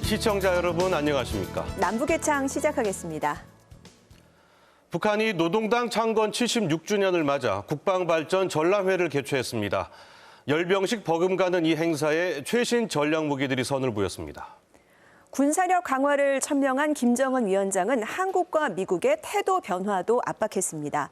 시청자 여러분 안녕하십니까? 남북의창 시작하겠습니다. 북한이 노동당 창건 76주년을 맞아 국방발전 전람회를 개최했습니다. 열병식 버금가는 이 행사에 최신 전략 무기들이 선을 보였습니다. 군사력 강화를 천명한 김정은 위원장은 한국과 미국의 태도 변화도 압박했습니다.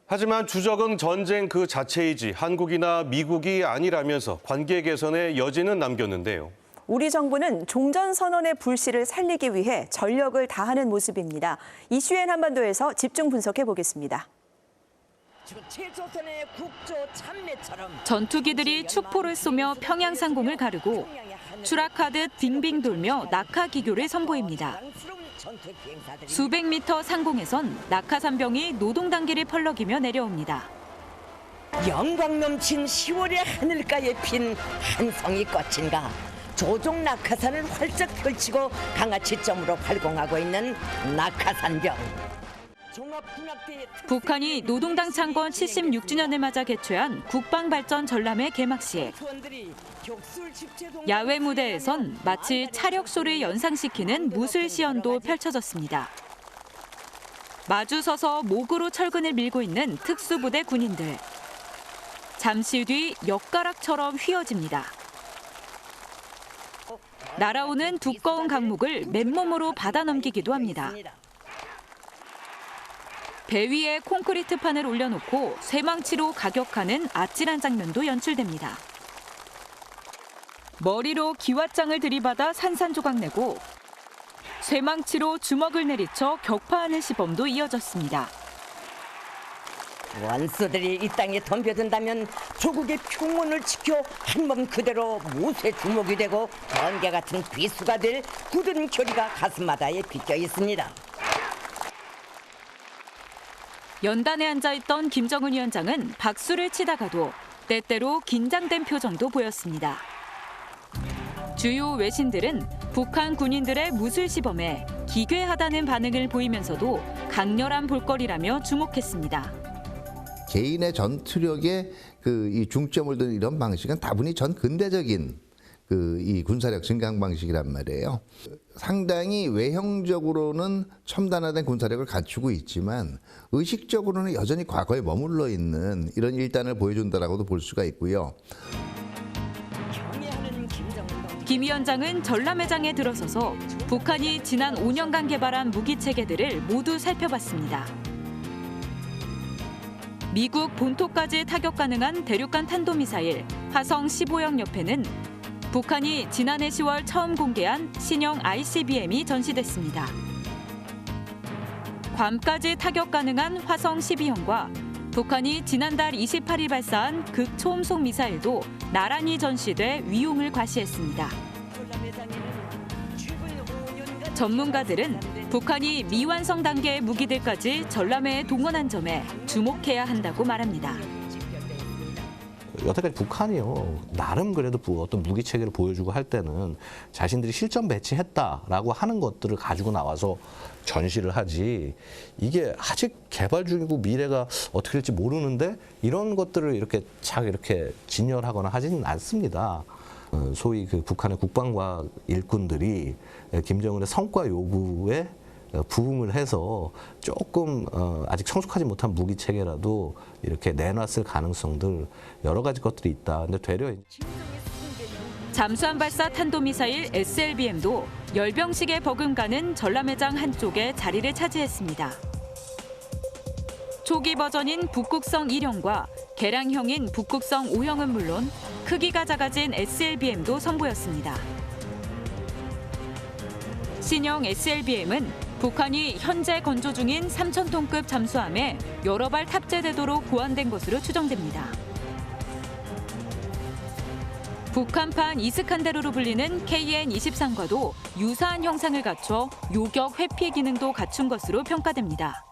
하지만 주적은 전쟁 그 자체이지 한국이나 미국이 아니라면서 관계 개선의 여지는 남겼는데요. 우리 정부는 종전선언의 불씨를 살리기 위해 전력을 다하는 모습입니다. 이슈엔 한반도에서 집중 분석해 보겠습니다. 전투기들이 축포를 쏘며 평양 상공을 가르고 추락하듯 빙빙 돌며 낙하 기교를 선보입니다. 수백 미터 상공에선 낙하산병이 노동단기를 펄럭이며 내려옵니다. 영광 넘친 10월의 하늘가에 핀 한 성이 꽃인가. 조종 낙하산을 활짝 펼치고 강화치점으로 활공하고 있는 낙하산병. 북한이 노동당 창건 76주년을 맞아 개최한 국방발전 전람회 개막식. 야외 무대에선 마치 차력쇼를 연상시키는 무술 시연도 펼쳐졌습니다. 마주 서서 목으로 철근을 밀고 있는 특수부대 군인들. 잠시 뒤 엿가락처럼 휘어집니다. 날아오는 두꺼운 강목을 맨몸으로 받아넘기기도 합니다. 배 위에 콘크리트판을 올려놓고 쇠망치로 가격하는 아찔한 장면도 연출됩니다. 머리로 기왓장을 들이받아 산산조각 내고 쇠망치로 주먹을 내리쳐 격파하는 시범도 이어졌습니다. 원수들이 이 땅에 덤벼든다면 조국의 평온을 지켜 한 몸 그대로 무쇠 주먹이 되고 번개 같은 비수가 될 굳은 교리가 가슴마다에 비껴 있습니다. 연단에 앉아있던 김정은 위원장은 박수를 치다가도 때때로 긴장된 표정도 보였습니다. 주요 외신들은 북한 군인들의 무술 시범에 기괴하다는 반응을 보이면서도 강렬한 볼거리라며 주목했습니다. 개인의 전투력에 이 중점을 둔 이런 방식은 다분히 전 근대적인 이 군사력 증강 방식이란 말이에요. 상당히 외형적으로는 첨단화된 군사력을 갖추고 있지만 의식적으로는 여전히 과거에 머물러 있는 이런 일단을 보여준다라고도 볼 수가 있고요. 김 위원장은 전람회장에 들어서서 북한이 지난 5년간 개발한 무기 체계들을 모두 살펴봤습니다. 미국 본토까지 타격 가능한 대륙간 탄도미사일 화성 15형 옆에는 북한이 지난해 10월 처음 공개한 신형 ICBM이 전시됐습니다. 괌까지 타격 가능한 화성 12형과 북한이 지난달 28일 발사한 극초음속 미사일도 나란히 전시돼 위용을 과시했습니다. 전문가들은 북한이 미완성 단계의 무기들까지 전람회에 동원한 점에 주목해야 한다고 말합니다. 여태까지 북한이요, 나름 그래도 어떤 무기 체계를 보여주고 할 때는 자신들이 실전 배치했다라고 하는 것들을 가지고 나와서 전시를 하지, 이게 아직 개발 중이고 미래가 어떻게 될지 모르는데 이런 것들을 이렇게 진열하거나 하지는 않습니다. 소위 북한의 국방과학 일꾼들이 김정은의 성과 요구에 부응을 해서 조금 아직 성숙하지 못한 무기 체계라도 이렇게 내놨을 가능성들 여러 가지 것들이 있다. 근데 되려 잠수함 발사 탄도미사일 SLBM도 열병식에 버금가는 전람회장 한쪽에 자리를 차지했습니다. 초기 버전인 북극성 1형과 개량형인 북극성 5형은 물론 크기가 작아진 SLBM도 선보였습니다. 신형 SLBM은 북한이 현재 건조 중인 3,000톤급 잠수함에 여러 발 탑재되도록 보완된 것으로 추정됩니다. 북한판 이스칸데르로 불리는 KN-23과도 유사한 형상을 갖춰 요격 회피 기능도 갖춘 것으로 평가됩니다.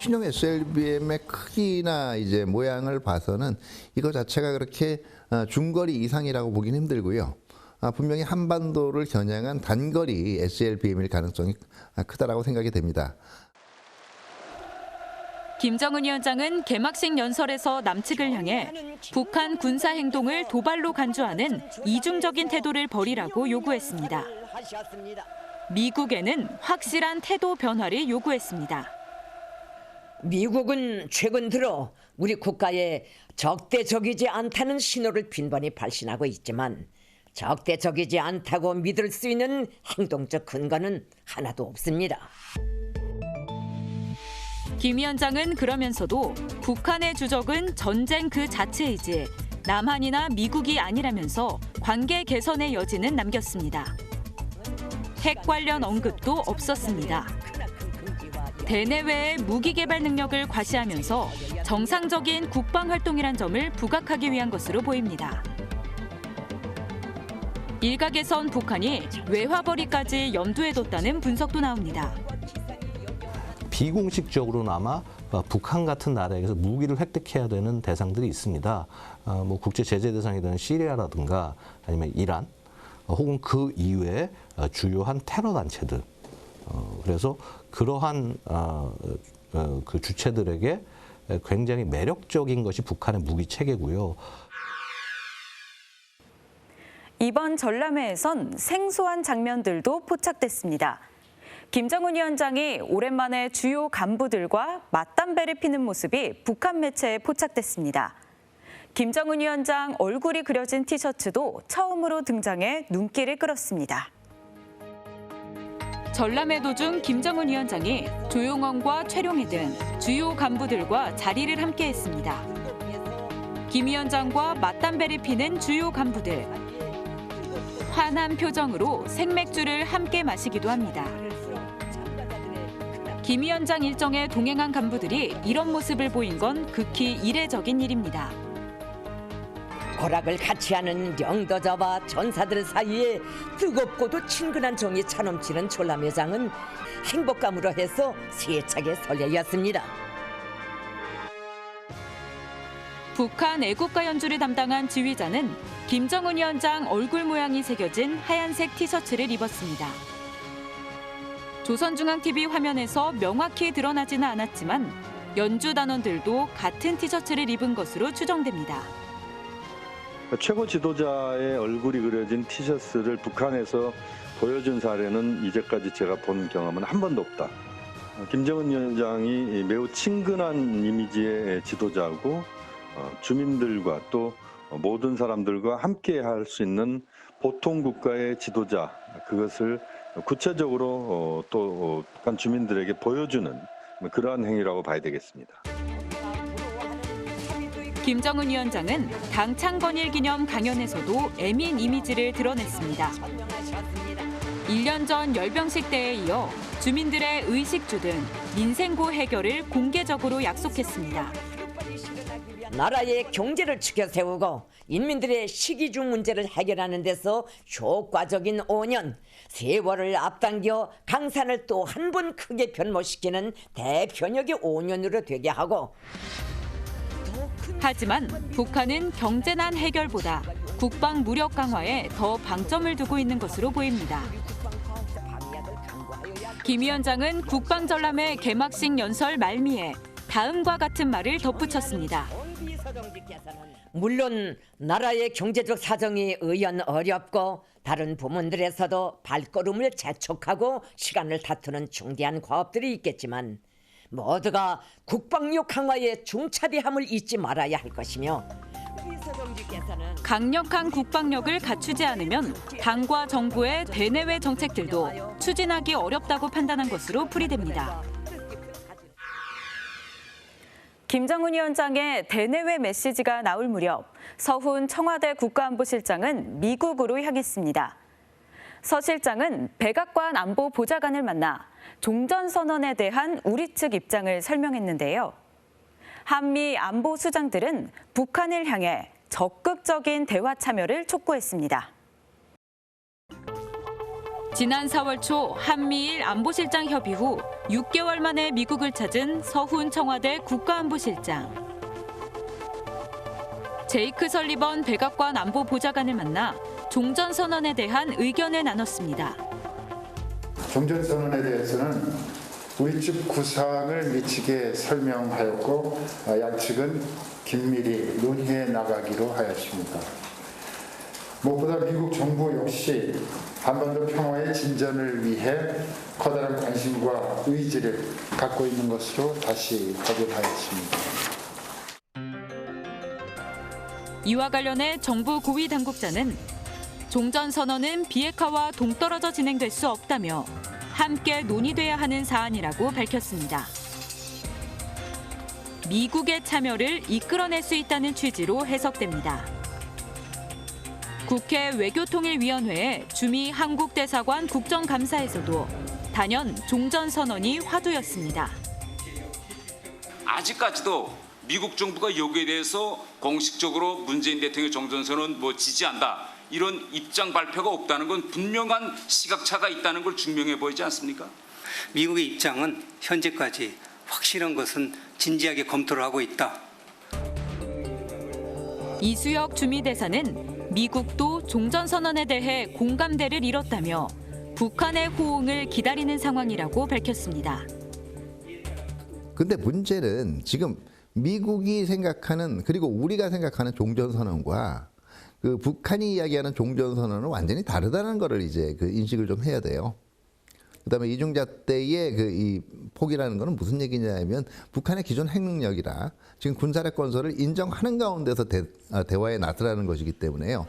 신형 SLBM의 크기나 이제 모양을 봐서는 이거 자체가 그렇게 중거리 이상이라고 보긴 힘들고요. 분명히 한반도를 겨냥한 단거리 SLBM일 가능성이 크다라고 생각이 됩니다. 김정은 위원장은 개막식 연설에서 남측을 향해 북한 군사 행동을 도발로 간주하는 이중적인 태도를 버리라고 요구했습니다. 하셨습니다. 미국에는 확실한 태도 변화를 요구했습니다. 미국은 최근 들어 우리 국가에 적대적이지 않다는 신호를 빈번히 발신하고 있지만 적대적이지 않다고 믿을 수 있는 행동적 근거는 하나도 없습니다. 김 위원장은 그러면서도 북한의 주적은 전쟁 그 자체이지 남한이나 미국이 아니라면서 관계 개선의 여지는 남겼습니다. 핵 관련 언급도 없었습니다. 대내외의 무기 개발 능력을 과시하면서 정상적인 국방 활동이란 점을 부각하기 위한 것으로 보입니다. 일각에선 북한이 외화벌이까지 염두에 뒀다는 분석도 나옵니다. 비공식적으로나마 북한 같은 나라에서 무기를 획득해야 되는 대상들이 있습니다. 뭐 국제 제재 대상이 되는 시리아라든가 아니면 이란 혹은 그 이외의 주요한 테러 단체들. 그래서 그러한 그 주체들에게 굉장히 매력적인 것이 북한의 무기 체계고요. 이번 전람회에선 생소한 장면들도 포착됐습니다. 김정은 위원장이 오랜만에 주요 간부들과 맞담배를 피는 모습이 북한 매체에 포착됐습니다. 김정은 위원장 얼굴이 그려진 티셔츠도 처음으로 등장해 눈길을 끌었습니다. 전람회 도중 김정은 위원장이 조용원과 최룡해 등 주요 간부들과 자리를 함께했습니다. 김 위원장과 맞담배를 피는 주요 간부들. 환한 표정으로 생맥주를 함께 마시기도 합니다. 김 위원장 일정에 동행한 간부들이 이런 모습을 보인 건 극히 이례적인 일입니다. 고락을 같이 하는 영도자와 전사들 사이에 뜨겁고도 친근한 정이 차넘치는 전람회장은 행복감으로 해서 세차게 설레였습니다. 북한 애국가 연주를 담당한 지휘자는 김정은 위원장 얼굴 모양이 새겨진 하얀색 티셔츠를 입었습니다. 조선중앙TV 화면에서 명확히 드러나지는 않았지만 연주 단원들도 같은 티셔츠를 입은 것으로 추정됩니다. 최고 지도자의 얼굴이 그려진 티셔츠를 북한에서 보여준 사례는 이제까지 제가 본 경험은 한 번도 없다. 김정은 위원장이 매우 친근한 이미지의 지도자고 주민들과 또 모든 사람들과 함께 할 수 있는 보통 국가의 지도자, 그것을 구체적으로 또 북한 주민들에게 보여주는 그러한 행위라고 봐야 되겠습니다. 김정은 위원장은 당 창건일 기념 강연에서도 애민 이미지를 드러냈습니다. 1년 전 열병식 때에 이어 주민들의 의식주 등 민생고 해결을 공개적으로 약속했습니다. 나라의 경제를 지켜 세우고 인민들의 식이주 문제를 해결하는 데서 효과적인 5년, 세월을 앞당겨 강산을 또 한 번 크게 변모시키는 대변혁의 5년으로 되게 하고, 하지만 북한은 경제난 해결보다 국방 무력 강화에 더 방점을 두고 있는 것으로 보입니다. 김 위원장은 국방전람회 개막식 연설 말미에 다음과 같은 말을 덧붙였습니다. 물론 나라의 경제적 사정이 의연 어렵고 다른 부문들에서도 발걸음을 재촉하고 시간을 다투는 중대한 과업들이 있겠지만 모두가 국방력 강화에 중차대함을 잊지 말아야 할 것이며, 강력한 국방력을 갖추지 않으면 당과 정부의 대내외 정책들도 추진하기 어렵다고 판단한 것으로 풀이됩니다. 김정은 위원장의 대내외 메시지가 나올 무렵 서훈 청와대 국가안보실장은 미국으로 향했습니다. 서 실장은 백악관 안보보좌관을 만나 종전선언에 대한 우리 측 입장을 설명했는데요. 한미 안보 수장들은 북한을 향해 적극적인 대화 참여를 촉구했습니다. 지난 4월 초 한미일 안보실장 협의 후 6개월 만에 미국을 찾은 서훈 청와대 국가안보실장. 제이크 설리번 백악관 안보보좌관을 만나 종전선언에 대한 의견을 나눴습니다. 종전선언에 대해서는 우리 측 구상을 미치게 설명하였고 양측은 긴밀히 논의해 나가기로 하였습니다. 무엇보다 미국 정부 역시 한반도 평화의 진전을 위해 커다란 관심과 의지를 갖고 있는 것으로 다시 확인하였습니다. 이와 관련해 정부 고위 당국자는 종전선언은 비핵화와 동떨어져 진행될 수 없다며 함께 논의돼야 하는 사안이라고 밝혔습니다. 미국의 참여를 이끌어낼 수 있다는 취지로 해석됩니다. 국회 외교통일위원회의 주미 한국대사관 국정감사에서도 단연 종전선언이 화두였습니다. 아직까지도 미국 정부가 여기에 대해서 공식적으로 문재인 대통령의 종전선언 지지한다 이런 입장 발표가 없다는 건 분명한 시각차가 있다는 걸 증명해 보이지 않습니까? 미국의 입장은 현재까지 확실한 것은 진지하게 검토를 하고 있다. 이수혁 주미대사는 미국도 종전선언에 대해 공감대를 이뤘다며 북한의 호응을 기다리는 상황이라고 밝혔습니다. 근데 문제는 지금 미국이 생각하는 그리고 우리가 생각하는 종전선언과 그 북한이 이야기하는 종전선언은 완전히 다르다는 거를 이제 그 인식을 좀 해야 돼요. 그다음에 이중자 때의 그 이 폭이라는 거는 무슨 얘기냐면 북한의 기존 핵능력이라 지금 군사력 건설을 인정하는 가운데서 대화에 나서라는 것이기 때문에요.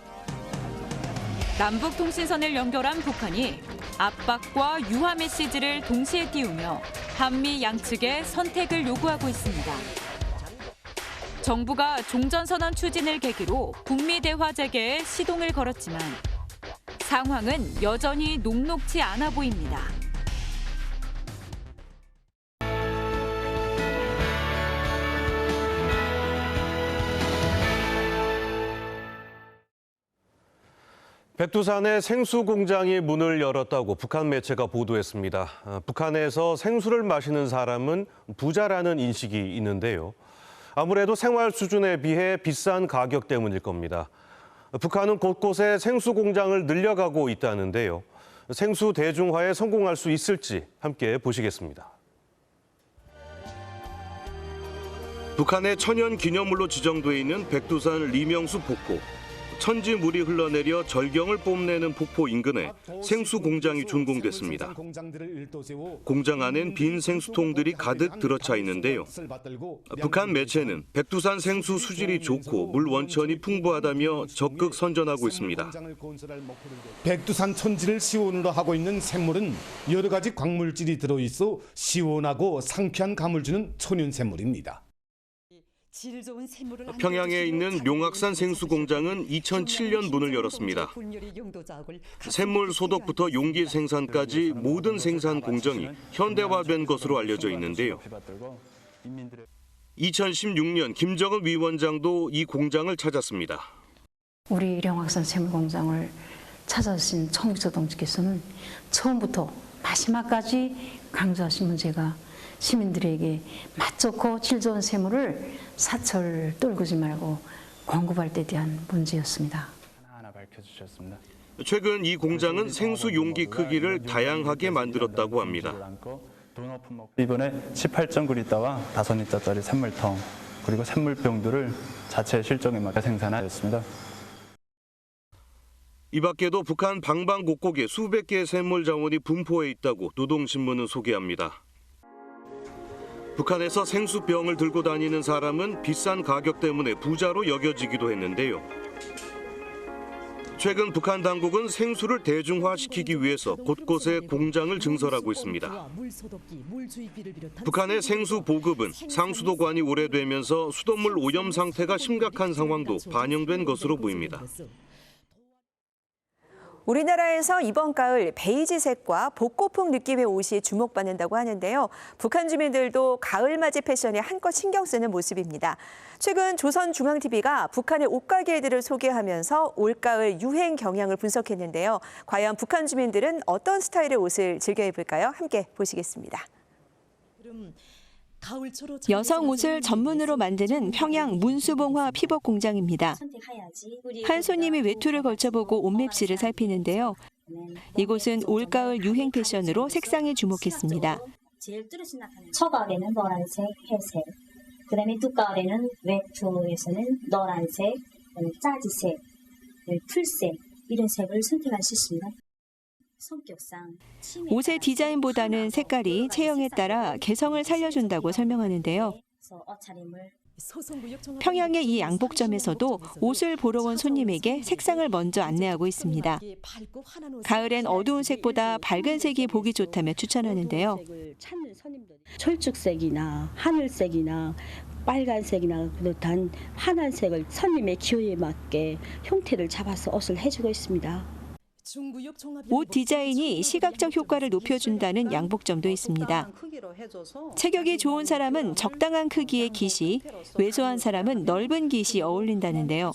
남북통신선을 연결한 북한이 압박과 유화 메시지를 동시에 띄우며 한미 양측의 선택을 요구하고 있습니다. 정부가 종전선언 추진을 계기로 북미 대화 재개에 시동을 걸었지만 상황은 여전히 녹록지 않아 보입니다. 백두산의 생수 공장이 문을 열었다고 북한 매체가 보도했습니다. 북한에서 생수를 마시는 사람은 부자라는 인식이 있는데요. 아무래도 생활 수준에 비해 비싼 가격 때문일 겁니다. 북한은 곳곳에 생수 공장을 늘려가고 있다는데요. 생수 대중화에 성공할 수 있을지 함께 보시겠습니다. 북한의 천연 기념물로 지정돼 있는 백두산 리명수 폭포. 천지물이 흘러내려 절경을 뽐내는 폭포 인근에 생수 공장이 준공됐습니다. 공장 안엔 빈 생수통들이 가득 들어차 있는데요. 북한 매체는 백두산 생수 수질이 좋고 물 원천이 풍부하다며 적극 선전하고 있습니다. 백두산 천지를 시원으로 하고 있는 샘물은 여러 가지 광물질이 들어있어 시원하고 상쾌한 감을 주는 천연 샘물입니다. 평양에 있는 룡악산 생수 공장은 2007년 문을 열었습니다. 샘물 소독부터 용기 생산까지 모든 생산 공정이 현대화된 것으로 알려져 있는데요. 2016년 김정은 위원장도 이 공장을 찾았습니다. 우리 룡악산 샘물 공장을 찾아주신 청국서 동지께서는 처음부터 마지막까지 강조하신 문제가 시민들에게 맛 좋고 질 좋은 샘물을 사철 떨구지 말고 공급할 때 대한 문제였습니다. 하나하나 밝혀주셨습니다. 최근 이 공장은 생수 용기 크기를 다양하게 만들었다고 합니다. 이번에 18.9리터와 5리터짜리 샘물통 그리고 샘물병들을 자체 실정에 맞게 생산하였습니다. 이 밖에도 북한 방방곡곡에 수백 개의 샘물 자원이 분포해 있다고 노동신문은 소개합니다. 북한에서 생수병을 들고 다니는 사람은 비싼 가격 때문에 부자로 여겨지기도 했는데요. 최근 북한 당국은 생수를 대중화시키기 위해서 곳곳에 공장을 증설하고 있습니다. 북한의 생수 보급은 상수도관이 오래되면서 수돗물 오염 상태가 심각한 상황도 반영된 것으로 보입니다. 우리나라에서 이번 가을 베이지색과 복고풍 느낌의 옷이 주목받는다고 하는데요. 북한 주민들도 가을맞이 패션에 한껏 신경 쓰는 모습입니다. 최근 조선중앙TV가 북한의 옷가게들을 소개하면서 올가을 유행 경향을 분석했는데요. 과연 북한 주민들은 어떤 스타일의 옷을 즐겨 입을까요? 함께 보시겠습니다. 여성 옷을 전문으로 만드는 평양 문수봉화 피복 공장입니다. 한 손님이 외투를 걸쳐보고 옷 맵시를 살피는데요. 이곳은 올가을 유행 패션으로 색상에 주목했습니다. 첫가을에는 노란색, 회색, 그다음에 두가을에는 외투에서는 노란색, 짜지색, 풀색 이런 색을 선택하셨습니다. 성격상 옷의 디자인보다는 색깔이 체형에 따라 개성을 살려준다고 설명하는데요. 평양의 이 양복점에서도 옷을 보러 온 손님에게 색상을 먼저 안내하고 있습니다. 가을엔 어두운 색보다 밝은 색이 보기 좋다며 추천하는데요. 철쭉색이나 하늘색이나 빨간색이나 그렇단 환한 색을 손님의 기호에 맞게 형태를 잡아서 옷을 해주고 있습니다. 옷 디자인이 시각적 효과를 높여준다는 양복점도 있습니다. 체격이 좋은 사람은 적당한 크기의 깃이, 왜소한 사람은 넓은 깃이 어울린다는데요.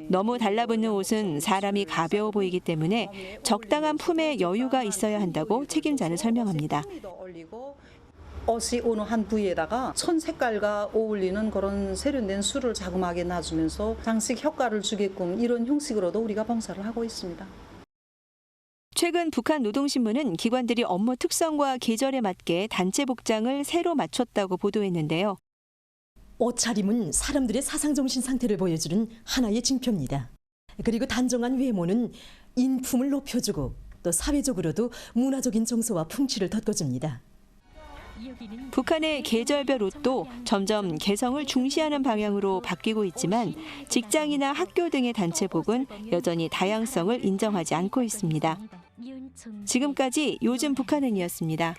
너무 달라붙는 옷은 사람이 가벼워 보이기 때문에 적당한 품에 여유가 있어야 한다고 책임자는 설명합니다. 옷이 어느 한 부위에다가 천 색깔과 어울리는 그런 세련된 술을 자그마하게 놔주면서 장식 효과를 주게끔 이런 형식으로도 우리가 봉사를 하고 있습니다. 최근 북한 노동신문은 기관들이 업무 특성과 계절에 맞게 단체 복장을 새로 맞췄다고 보도했는데요. 옷차림은 사람들의 사상정신 상태를 보여주는 하나의 징표입니다. 그리고 단정한 외모는 인품을 높여주고 또 사회적으로도 문화적인 정서와 풍치를 돋궈줍니다. 북한의 계절별 옷도 점점 개성을 중시하는 방향으로 바뀌고 있지만 직장이나 학교 등의 단체복은 여전히 다양성을 인정하지 않고 있습니다. 지금까지 요즘 북한은이었습니다.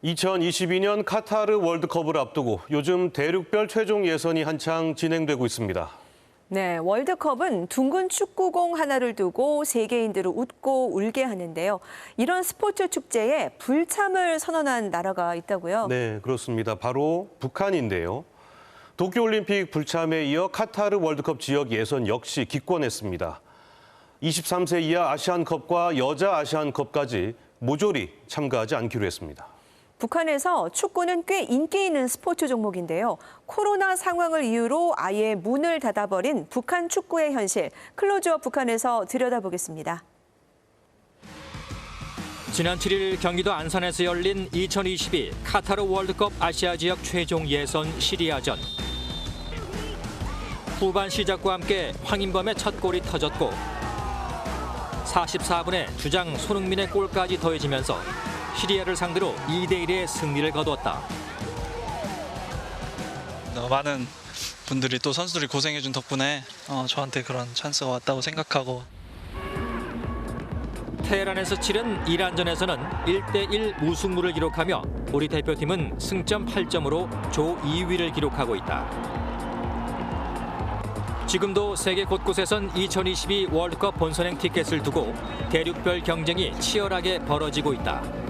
2022년 카타르 월드컵을 앞두고 요즘 대륙별 최종 예선이 한창 진행되고 있습니다. 네, 월드컵은 둥근 축구공 하나를 두고 세계인들을 웃고 울게 하는데요. 이런 스포츠 축제에 불참을 선언한 나라가 있다고요? 네, 그렇습니다. 바로 북한인데요. 도쿄올림픽 불참에 이어 카타르 월드컵 지역 예선 역시 기권했습니다. 23세 이하 아시안컵과 여자 아시안컵까지 모조리 참가하지 않기로 했습니다. 북한에서 축구는 꽤 인기 있는 스포츠 종목인데요. 코로나 상황을 이유로 아예 문을 닫아버린 북한 축구의 현실, 클로즈업 북한에서 들여다보겠습니다. 지난 7일 경기도 안산에서 열린 2022 카타르 월드컵 아시아 지역 최종 예선 시리아전. 후반 시작과 함께 황인범의 첫 골이 터졌고 44분에 주장 손흥민의 골까지 더해지면서 시리아를 상대로 2대1의 승리를 거두었다. 많은 분들이 또 선수들이 고생해준 덕분에 저한테 그런 찬스가 왔다고 생각하고. 테헤란에서 치른 이란전에서는 1대1 무승부를 기록하며 우리 대표팀은 승점 8점으로 조 2위를 기록하고 있다. 지금도 세계 곳곳에선 2022 월드컵 본선행 티켓을 두고 대륙별 경쟁이 치열하게 벌어지고 있다.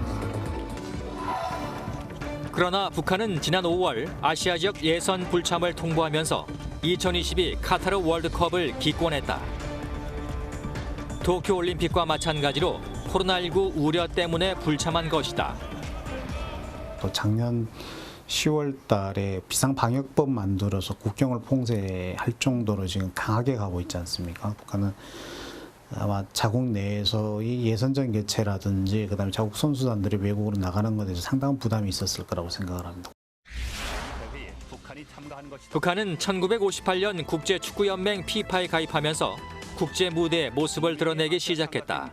그러나 북한은 지난 5월 아시아 지역 예선 불참을 통보하면서 2022 카타르 월드컵을 기권했다. 도쿄올림픽과 마찬가지로 코로나19 우려 때문에 불참한 것이다. 또 작년 10월 달에 비상방역법 만들어서 국경을 봉쇄할 정도로 지금 강하게 가고 있지 않습니까? 북한은 아마 자국 내에서의 예선전 개최라든지 그다음에 자국 선수단들이 외국으로 나가는 것에 대해서 상당한 부담이 있었을 거라고 생각을 합니다. 북한은 1958년 국제축구연맹 FIFA에 가입하면서 국제 무대에 모습을 드러내기 시작했다.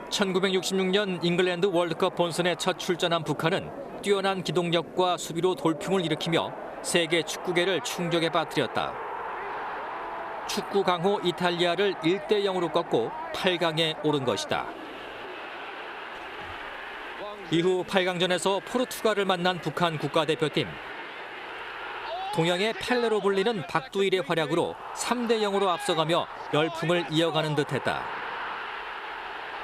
1966년 잉글랜드 월드컵 본선에 첫 출전한 북한은 뛰어난 기동력과 수비로 돌풍을 일으키며 세계 축구계를 충격에 빠뜨렸다. 축구 강호 이탈리아를 1대0으로 꺾고 8강에 오른 것이다. 이후 8강전에서 포르투갈을 만난 북한 국가대표팀. 동양의 펠레로 불리는 박두일의 활약으로 3대0으로 앞서가며 열풍을 이어가는 듯했다.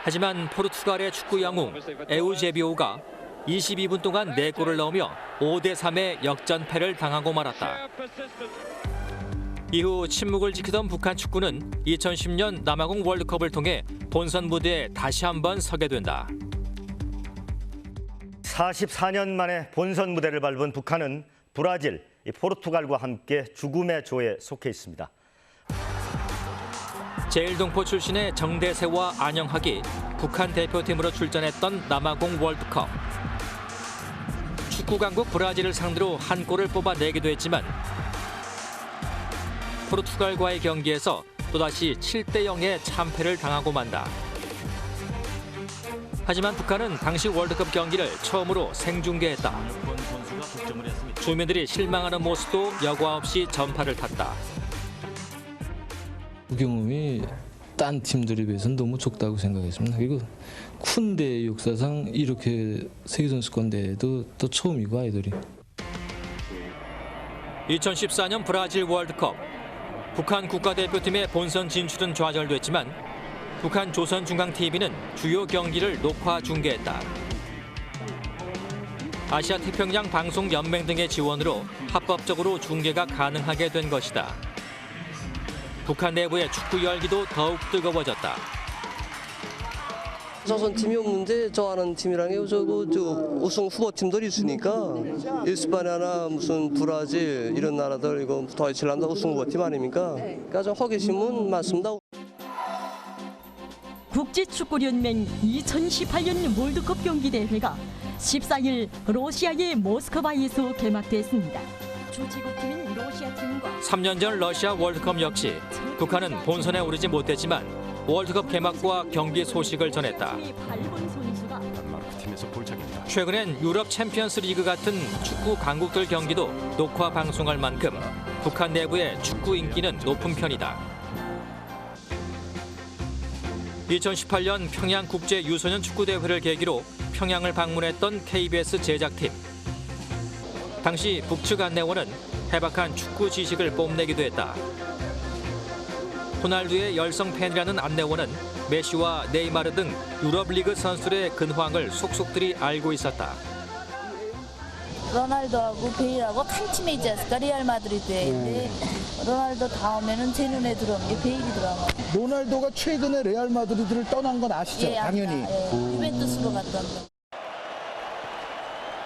하지만 포르투갈의 축구 영웅 에우제비오가 22분 동안 4골을 넣으며 5대3의 역전패를 당하고 말았다. 이후 침묵을 지키던 북한 축구는 2010년 남아공 월드컵을 통해 본선 무대에 다시 한번 서게 된다. 44년 만에 본선 무대를 밟은 북한은 브라질, 포르투갈과 함께 죽음의 조에 속해 있습니다. 제일동포 출신의 정대세와 안영학이 북한 대표팀으로 출전했던 남아공 월드컵. 축구 강국 브라질을 상대로 한 골을 뽑아내기도 했지만 포르투갈과의 경기에서 또다시 7대0의 참패를 당하고 만다. 하지만 북한은 당시 월드컵 경기를 처음으로 생중계했다. 주민들이 실망하는 모습도 여과 없이 전파를 탔다. 그 경험이 딴 팀들에 비해서는 너무 적다고 생각했습니다. 그리고 군대 역사상 이렇게 세계선수권 대회도 또 처음이고 아이들이. 2014년 브라질 월드컵. 북한 국가대표팀의 본선 진출은 좌절됐지만 북한 조선중앙TV는 주요 경기를 녹화 중계했다. 아시아태평양 방송연맹 등의 지원으로 합법적으로 중계가 가능하게 된 것이다. 북한 내부의 축구 열기도 더욱 뜨거워졌다. 조선팀이 없는데 저 아는 팀이랑 저 우승 후보팀들이 있으니까 이스파냐나 무슨 브라질 이런 나라들 이거 더이칠란드 우승 후보팀 아닙니까? 그러니까 좀 호기심은 많습니다. 국제축구연맹 2018년 월드컵 경기 대회가 14일 러시아의 모스크바에서 개막됐습니다. 주최국팀인 러시아팀과 3년 전 러시아 월드컵 역시 북한은 본선에 오르지 못했지만 월드컵 개막과 경기 소식을 전했다. 최근엔 유럽 챔피언스 리그 같은 축구 강국들 경기도 녹화 방송할 만큼 북한 내부의 축구 인기는 높은 편이다. 2018년 평양 국제 유소년 축구 대회를 계기로 평양을 방문했던 KBS 제작팀. 당시 북측 안내원은 해박한 축구 지식을 뽐내기도 했다. 호날두의 열성 팬이라는 안내원은 메시와 네이마르 등 유럽 리그 선수들의 근황을 속속들이 알고 있었다. 로날도하고 베일하고 한 팀에 있지 않습니까? 리알 마드리드에. 로날도 다음에는 제 눈에 들어오는 게 베일이더라고요. 로날도가 최근에 레알 마드리드를 떠난 건 아시죠? 예, 당연히. 유벤투스로 갔던데.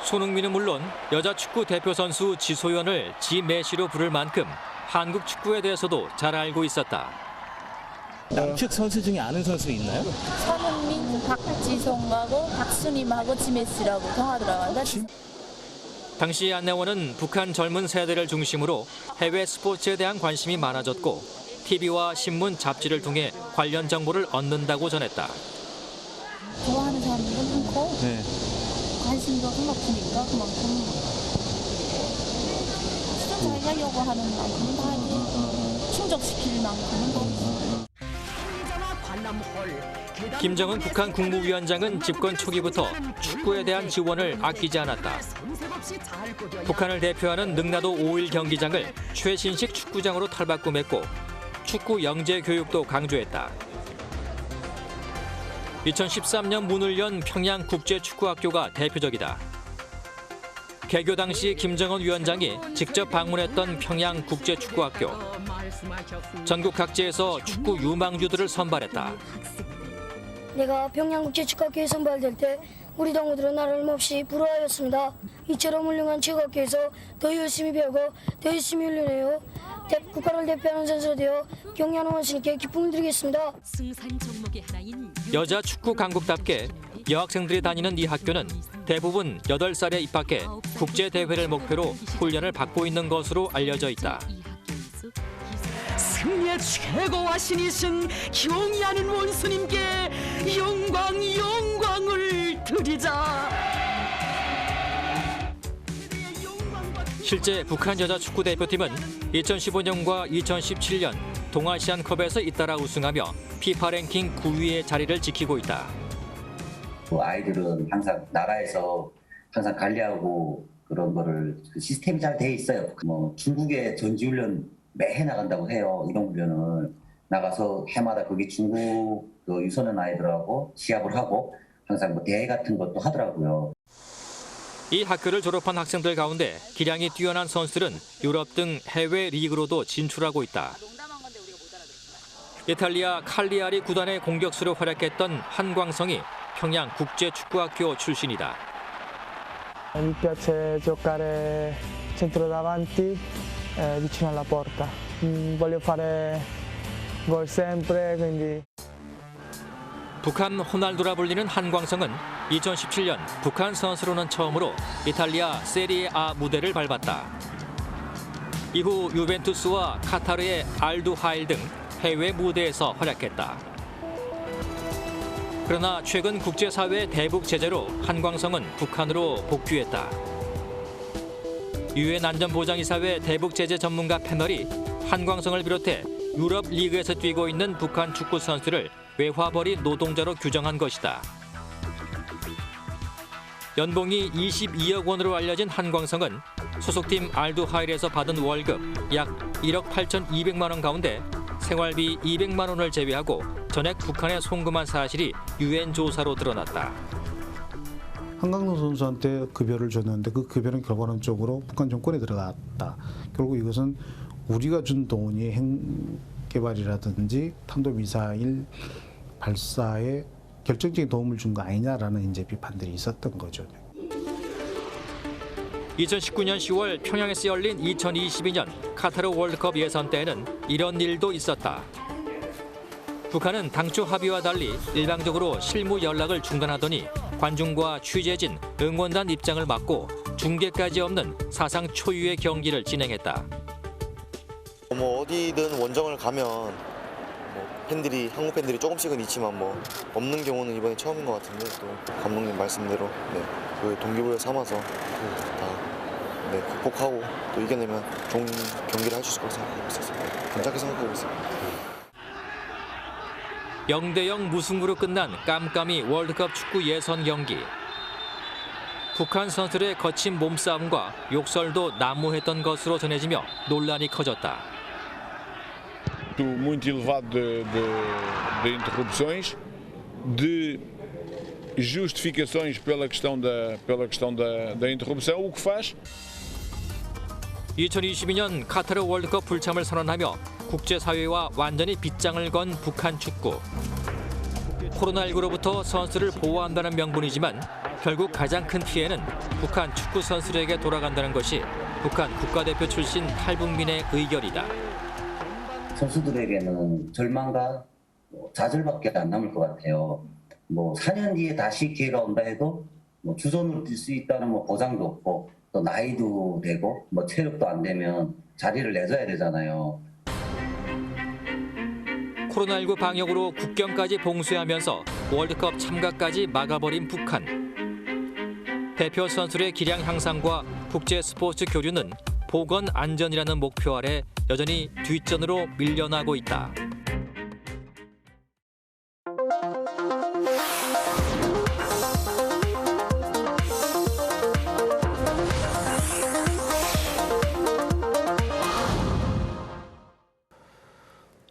손흥민은 물론 여자 축구 대표 선수 지소연을 지 메시로 부를 만큼 한국 축구에 대해서도 잘 알고 있었다. 남측 선수 중에 아는 선수 있나요? 손흥민, 박지성하고 박수님하고 지메시라고 통하더라고요. 당시 안내원은 북한 젊은 세대를 중심으로 해외 스포츠에 대한 관심이 많아졌고 TV와 신문, 잡지를 통해 관련 정보를 얻는다고 전했다. 좋아하는 사람들은 많고 관심도 높으니까 그만큼 진짜 자기가 요구하는 만큼은 다 이제 충족시킬 만큼은 다. 김정은 북한 국무위원장은 집권 초기부터 축구에 대한 지원을 아끼지 않았다. 북한을 대표하는 능라도 5일 경기장을 최신식 축구장으로 탈바꿈했고 축구 영재 교육도 강조했다. 2013년 문을 연 평양 국제축구학교가 대표적이다. 개교 당시 김정은 위원장이 직접 방문했던 평양 국제축구학교. 전국 각지에서 축구 유망주들을 선발했다. 내가 평양국제축구학교에 선발될 때 우리 동무들은 나를 몹시 부러워하였습니다. 이처럼 훌륭한 축구학교에서 더 열심히 배우고 더 열심히 훈련해요. 국가를 대표하는 선수로 되어 경기하는 원수님께 기쁨을 드리겠습니다. 여자 축구 강국답게 여학생들이 다니는 이 학교는 대부분 8살에 입학해 국제대회를 목표로 훈련을 받고 있는 것으로 알려져 있다. 승리의 최고와 신이신 경의하는 원수님께 영광을 드리자. 실제 북한 여자 축구 대표팀은 2015년과 2017년 동아시안컵에서 잇따라 우승하며 피파 랭킹 9위의 자리를 지키고 있다. 아이들은 항상 나라에서 항상 관리하고 그런 거를 시스템이 잘 돼 있어요. 중국에 전지훈련 매해 나간다고 해요. 이런 훈련을 나가서 해마다 거기 중국 유소년 아이들하고 시합을 하고 항상 대회 같은 것도 하더라고요. 이 학교를 졸업한 학생들 가운데 기량이 뛰어난 선수들은 유럽 등 해외 리그로도 진출하고 있다. 이탈리아 칼리아리 구단의 공격수로 활약했던 한광성이 평양 국제축구학교 출신이다. Mi piace giocare centro davanti vicino alla porta. Voglio fare gol sempre, quindi 북한 호날두라 불리는 한광성은 2017년 북한 선수로는 처음으로 이탈리아 세리에 A 무대를 밟았다. 이후 유벤투스와 카타르의 알두하일 등 해외 무대에서 활약했다. 그러나 최근 국제사회 대북 제재로 한광성은 북한으로 복귀했다. 유엔 안전보장이사회 대북 제재 전문가 패널이 한광성을 비롯해 유럽 리그에서 뛰고 있는 북한 축구 선수를 외화벌이 노동자로 규정한 것이다. 연봉이 22억 원으로 알려진 한광성은 소속팀 알두하일에서 받은 월급 약 1억 8,200만 원 가운데 생활비 200만 원을 제외하고 전액 북한에 송금한 사실이 유엔 조사로 드러났다. 한광성 선수한테 급여를 줬는데 그 급여는 결과론적으로 북한 정권에 들어갔다. 결국 이것은 우리가 준 돈이 핵개발이라든지 탄도미사일 발사에 결정적인 도움을 준 거 아니냐라는 이제 비판들이 있었던 거죠. 2019년 10월 평양에서 열린 2022년 카타르 월드컵 예선 때에는 이런 일도 있었다. 북한은 당초 합의와 달리 일방적으로 실무 연락을 중단하더니 관중과 취재진, 응원단 입장을 막고 중계까지 없는 사상 초유의 경기를 진행했다. 뭐 어디든 원정을 가면 팬들이 한국 팬들이 조금씩은 있지만 뭐 없는 경우는 이번에 처음인 것 같은데 또 감독님 말씀대로 그 동기부여 삼아서 다 극복하고 또 이겨내면 좋은 경기를 할 수 있을 거라고 생각하고 있었어요. 괜찮게 생각하고 있어요. 0대0 무승부로 끝난 깜깜이 월드컵 축구 예선 경기. 북한 선수들의 거친 몸싸움과 욕설도 난무했던 것으로 전해지며 논란이 커졌다. muito elevado de interrupções, de justificações pela questão da interrupção, o que faz 2022년 카타르 월드컵 불참을 선언하며 국제사회와 완전히 빗장을 건 북한 축구. 코로나19로부터 선수를 보호한다는 명분이지만 결국 가장 큰 피해는 북한 축구 선수들에게 돌아간다는 것이 북한 국가대표 출신 탈북민의 의견이다. 선수들에게는 절망과 좌절밖에 안 남을 것 같아요. 4년 뒤에 다시 기회가 온다 해도 주전으로 뛸 수 있다는 보장도 없고 또 나이도 되고 체력도 안 되면 자리를 내줘야 되잖아요. 코로나19 방역으로 국경까지 봉쇄하면서 월드컵 참가까지 막아버린 북한. 대표 선수들의 기량 향상과 국제 스포츠 교류는 보건 안전이라는 목표 아래 여전히 뒷전으로 밀려나고 있다.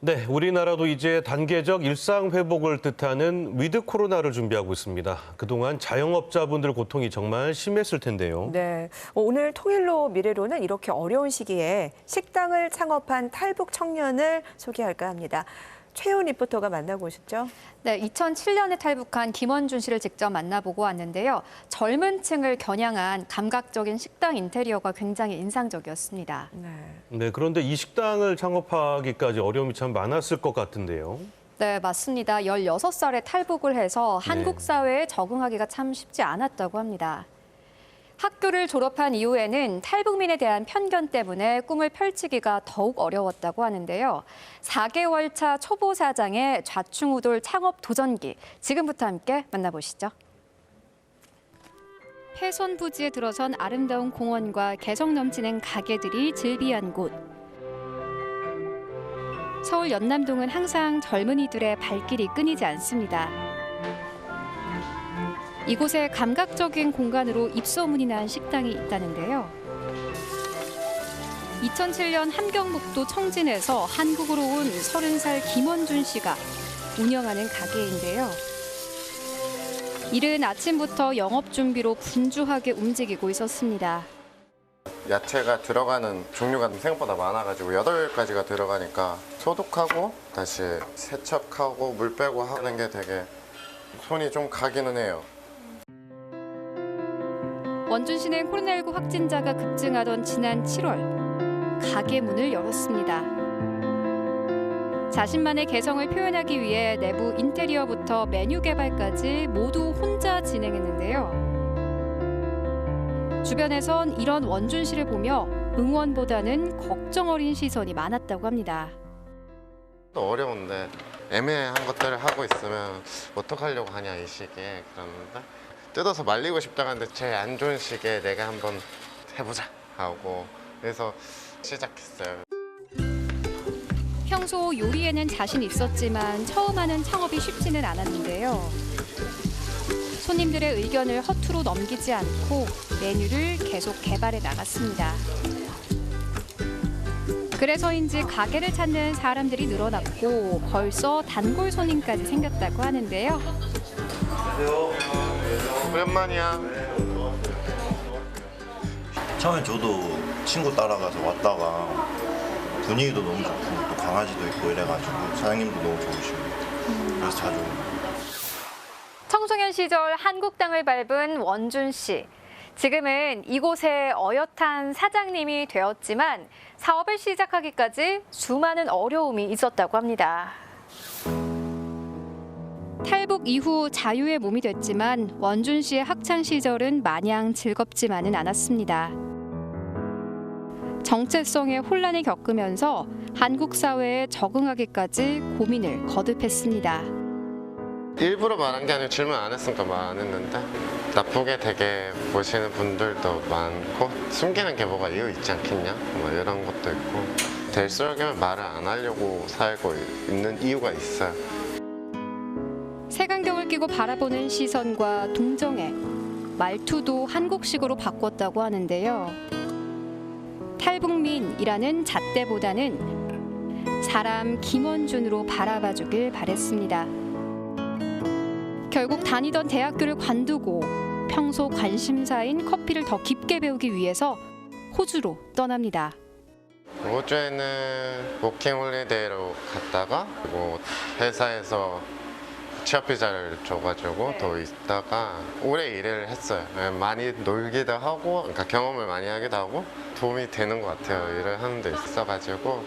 네, 우리나라도 이제 단계적 일상 회복을 뜻하는 위드 코로나를 준비하고 있습니다. 그동안 자영업자분들 고통이 정말 심했을 텐데요. 네, 오늘 통일로 미래로는 이렇게 어려운 시기에 식당을 창업한 탈북 청년을 소개할까 합니다. 최훈 리포터가 만나고 오셨죠? 네, 2007년에 탈북한 김원준 씨를 직접 만나보고 왔는데요. 젊은 층을 겨냥한 감각적인 식당 인테리어가 굉장히 인상적이었습니다. 네, 그런데 이 식당을 창업하기까지 어려움이 참 많았을 것 같은데요. 네, 맞습니다. 16살에 탈북을 해서 한국 사회에 적응하기가 참 쉽지 않았다고 합니다. 학교를 졸업한 이후에는 탈북민에 대한 편견 때문에 꿈을 펼치기가 더욱 어려웠다고 하는데요. 4개월 차 초보 사장의 좌충우돌 창업 도전기, 지금부터 함께 만나보시죠. 폐선 부지에 들어선 아름다운 공원과 개성 넘치는 가게들이 즐비한 곳. 서울 연남동은 항상 젊은이들의 발길이 끊이지 않습니다. 이곳에 감각적인 공간으로 입소문이 난 식당이 있다는데요. 2007년 함경북도 청진에서 한국으로 온 30살 김원준 씨가 운영하는 가게인데요. 이른 아침부터 영업 준비로 분주하게 움직이고 있었습니다. 야채가 들어가는 종류가 생각보다 많아가지고 8가지가 들어가니까 소독하고 다시 세척하고 물 빼고 하는 게 되게 손이 좀 가기는 해요. 원준 씨는 코로나19 확진자가 급증하던 지난 7월 가게 문을 열었습니다. 자신만의 개성을 표현하기 위해 내부 인테리어부터 메뉴 개발까지 모두 혼자 진행했는데요. 주변에선 이런 원준 씨를 보며 응원보다는 걱정 어린 시선이 많았다고 합니다. 어려운데 애매한 것들을 하고 있으면 어떡하려고 하냐 이 시기에 그러는데 뜯어서 말리고 싶다고 하는데 제일 안 좋은 시기에 내가 한번 해보자 하고 그래서 시작했어요. 평소 요리에는 자신 있었지만 처음 하는 창업이 쉽지는 않았는데요. 손님들의 의견을 허투루 넘기지 않고 메뉴를 계속 개발해 나갔습니다. 그래서인지 가게를 찾는 사람들이 늘어났고 벌써 단골 손님까지 생겼다고 하는데요. 안녕하세요. 오랜만이야. 처음에 저도 친구 따라가서 왔다가 분위기도 너무 좋고 또 강아지도 있고 이래가지고 사장님도 너무 좋으시고 그래서 자주 옵니다. 청소년 시절 한국 땅을 밟은 원준 씨. 지금은 이곳의 어엿한 사장님이 되었지만 사업을 시작하기까지 수많은 어려움이 있었다고 합니다. 탈북 이후 자유의 몸이 됐지만 원준 씨의 학창 시절은 마냥 즐겁지만은 않았습니다. 정체성의 혼란을 겪으면서 한국 사회에 적응하기까지 고민을 거듭했습니다. 일부러 말한 게 아니고 질문 안 했으니까 말 안 했는데 나쁘게 되게 보시는 분들도 많고 숨기는 게 뭐가 이유 있지 않겠냐 뭐 이런 것도 있고 될수록이면 말을 안 하려고 살고 있는 이유가 있어요. 색안경을 끼고 바라보는 시선과 동정애, 말투도 한국식으로 바꿨다고 하는데요. 탈북민이라는 잣대보다는 사람 김원준으로 바라봐주길 바랬습니다. 결국 다니던 대학교를 관두고 평소 관심사인 커피를 더 깊게 배우기 위해서 호주로 떠납니다. 호주에는 워킹 홀리데이로 갔다가 그리고 회사에서 취업 비자를 줘가지고 더 있다가 오래 일을 했어요. 많이 놀기도 하고 그러니까 경험을 많이 하기도 하고 도움이 되는 것 같아요. 일을 하는 데 있어가지고.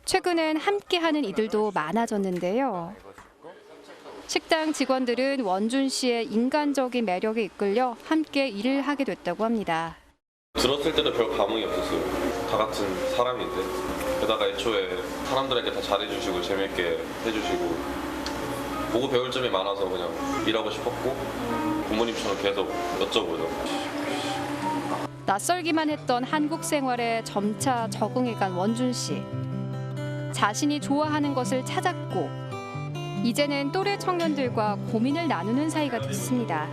최근엔 함께하는 이들도 많아졌는데요. 식당 직원들은 원준 씨의 인간적인 매력에 이끌려 함께 일을 하게 됐다고 합니다. 들었을 때도 별 감흥이 없었어요. 다 같은 사람인데 게다가 애초에 사람들에게 다 잘해주시고 재밌게 해주시고 보고 배울 점이 많아서 그냥 일하고 싶었고 부모님처럼 계속 여쭤보죠. 낯설기만 했던 한국 생활에 점차 적응해간 원준 씨. 자신이 좋아하는 것을 찾았고 이제는 또래 청년들과 고민을 나누는 사이가 됐습니다.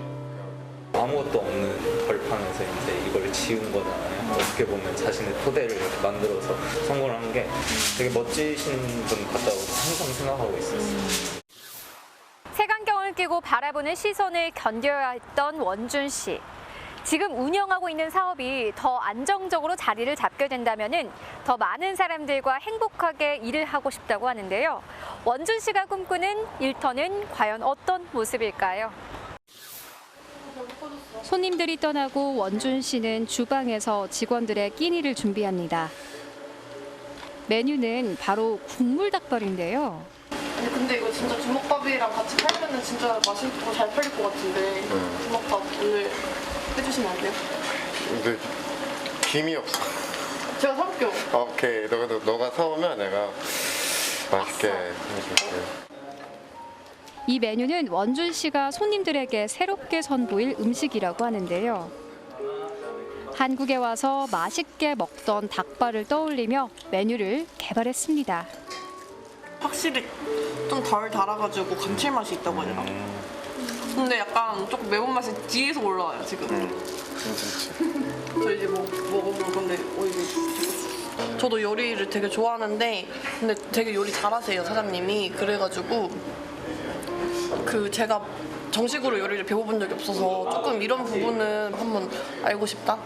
아무것도 없는 벌판에서 이제 이걸 지은 거잖아요. 어떻게 보면 자신의 토대를 이렇게 만들어서 성공을 한 게 되게 멋지신 분 같다고 항상 생각하고 있었어요. 색안경을 끼고 바라보는 시선을 견뎌야 했던 원준 씨. 지금 운영하고 있는 사업이 더 안정적으로 자리를 잡게 된다면은 더 많은 사람들과 행복하게 일을 하고 싶다고 하는데요. 원준 씨가 꿈꾸는 일터는 과연 어떤 모습일까요? 손님들이 떠나고 원준 씨는 주방에서 직원들의 끼니를 준비합니다. 메뉴는 바로 국물 닭발인데요. 근데 이거 진짜 주먹밥이랑 같이 팔면은 진짜 맛있고 잘 팔릴 것 같은데 주먹밥 오늘 해주시면 안 돼요? 근데 김이 없어. 제가 사올게요. 오케이. 너가 사오면 내가 맛있게 해줄게. 이 메뉴는 원준 씨가 손님들에게 새롭게 선보일 음식이라고 하는데요. 한국에 와서 맛있게 먹던 닭발을 떠올리며 메뉴를 개발했습니다. 확실히 좀 덜 달아가지고 감칠맛이 있다고 해야 되나? 근데 약간 조금 매운맛이 뒤에서 올라와요 지금. 저 이제 먹어볼 건데 이게 저도 요리를 되게 좋아하는데 근데 되게 요리 잘하세요 사장님이. 그래가지고 제가 정식으로 요리를 배워본 적이 없어서 조금 이런 부분은 한번 알고 싶다.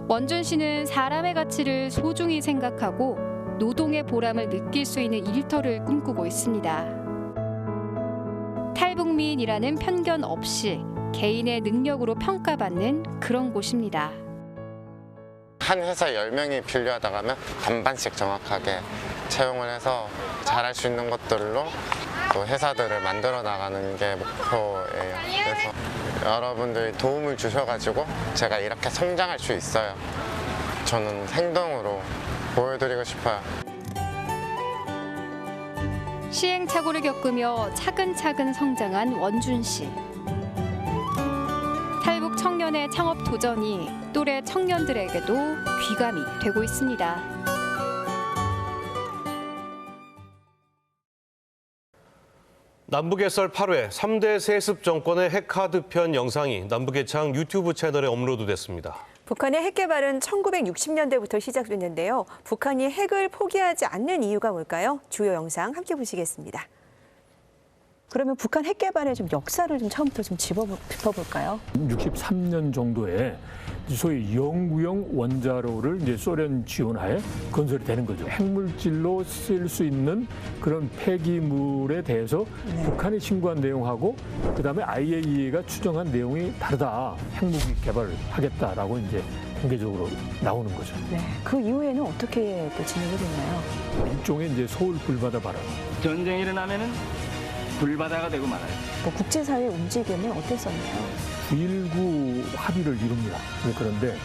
원준 씨는 사람의 가치를 소중히 생각하고 노동의 보람을 느낄 수 있는 일터를 꿈꾸고 있습니다. 탈북민이라는 편견 없이 개인의 능력으로 평가받는 그런 곳입니다. 한 회사에 10명이 필요하다고 하면 반반씩 정확하게 채용을 해서 잘할 수 있는 것들로 또 회사들을 만들어 나가는 게 목표예요. 그래서 여러분들이 도움을 주셔가지고 제가 이렇게 성장할 수 있어요. 저는 행동으로 보여드리고 싶어요. 시행착오를 겪으며 차근차근 성장한 원준 씨. 탈북 청년의 창업 도전이 또래 청년들에게도 귀감이 되고 있습니다. 남북의 썰 8회 3대 세습 정권의 핵카드 편 영상이 남북의창 유튜브 채널에 업로드됐습니다. 북한의 핵 개발은 1960년대부터 시작됐는데요. 북한이 핵을 포기하지 않는 이유가 뭘까요? 주요 영상 함께 보시겠습니다. 그러면 북한 핵 개발의 좀 역사를 좀 처음부터 좀 짚어볼까요? 63년 정도에 소위 영구형 원자로를 이제 소련 지원하에 건설이 되는 거죠. 핵물질로 쓸 수 있는 그런 폐기물에 대해서 북한이 신고한 내용하고 그다음에 IAEA가 추정한 내용이 다르다. 핵무기 개발을 하겠다라고 이제 공개적으로 나오는 거죠. 네, 그 이후에는 어떻게 또 진행이 됐나요? 일종의 이제 서울 불바다 발언. 전쟁이 일어나면은 불바다가 되고 말아요. 뭐 국제사회 움직임은 어땠었나요? 9.19 합의를 이룹니다. 그런데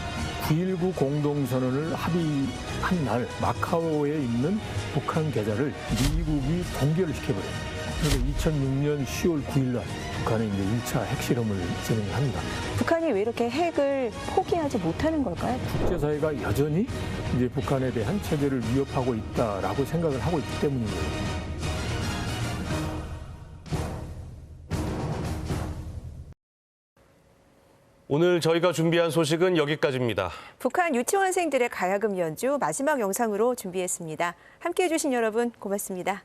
9.19 공동선언을 합의한 날 마카오에 있는 북한 계좌를 미국이 동결을 시켜버려요. 그래서 2006년 10월 9일 날 북한이 이제 1차 핵실험을 진행합니다. 북한이 왜 이렇게 핵을 포기하지 못하는 걸까요? 국제사회가 여전히 이제 북한에 대한 체제를 위협하고 있다라고 생각을 하고 있기 때문이에요. 오늘 저희가 준비한 소식은 여기까지입니다. 북한 유치원생들의 가야금 연주 마지막 영상으로 준비했습니다. 함께해 주신 여러분 고맙습니다.